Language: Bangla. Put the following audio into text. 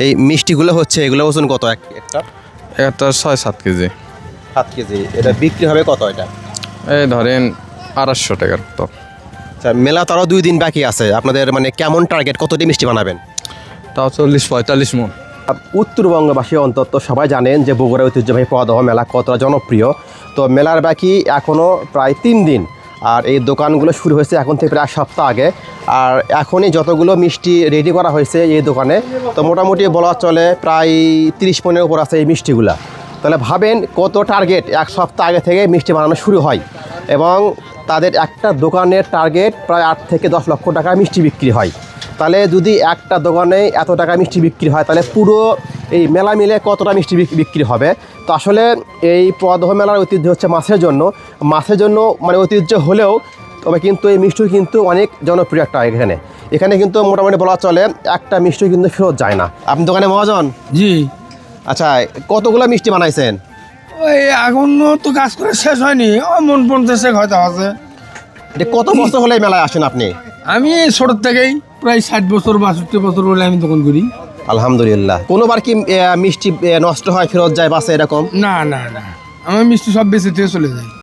এই মিষ্টিগুলো হচ্ছে এগুলো ওজন কত একটা? একটা 6-7 কেজি। 7 কেজি। এটা বিক্রি হবে কত এটা? এই ধরেন 250 টাকার তো। আচ্ছা, মেলা তো আরও 2 দিন বাকি আছে, আপনাদের মানে কেমন টার্গেট, কতটি মিষ্টি বানাবেন? তাও 40-45 মণ। উত্তরবঙ্গবাসী অন্তত সবাই জানেন যে বগুড়া ঐতিহ্যবাহী পদহ মেলা কতটা জনপ্রিয়। তো মেলার বাকি এখনও প্রায় 3 দিন, আর এই দোকানগুলো শুরু হয়েছে এখন থেকে প্রায় সপ্তাহ আগে। আর এখনই যতগুলো মিষ্টি রেডি করা হয়েছে এই দোকানে, তো মোটামুটি বলা চলে প্রায় 30 মণের উপর আছে এই মিষ্টিগুলা। তাহলে ভাবেন কত টার্গেট, এক সপ্তাহ আগে থেকে মিষ্টি বানানো শুরু হয়, এবং তাদের একটা দোকানের টার্গেট প্রায় 8 থেকে 10 লক্ষ টাকা মিষ্টি বিক্রি হয়। তাহলে যদি একটা দোকানে এত টাকা মিষ্টি বিক্রি হয়, তাহলে পুরো এই মেলা মিলে কতটা মিষ্টি বিক্রি হবে। তো আসলে এই পদহ মেলার ঐতিহ্য হচ্ছে মাছের জন্য মানে ঐতিহ্য হলেও, তবে কিন্তু এই মিষ্টি কিন্তু অনেক জনপ্রিয় একটা এখানে কিন্তু মোটামুটি বলা চলে একটা মিষ্টি কিন্তু ফেরত যায় না। আপনি দোকানে মহাজন? জি। আচ্ছা, কতগুলো মিষ্টি বানাইছেন? ওই এখনো তো কাজ করে শেষ হয়নি, ওই মন 50 হয়তো আছে। এটা কত বছর হলে এই মেলায় আসেন আপনি? আমি ছোট থেকেই প্রায় 60 বছর 62 বছর বলে আমি দোকান করি। আলহামদুলিল্লাহ। কোনোবার কি মিষ্টি নষ্ট হয়, ফেরত যায়, বাসে এরকম? না না না, আমার মিষ্টি সব বেঁচে থেকে চলে যায়।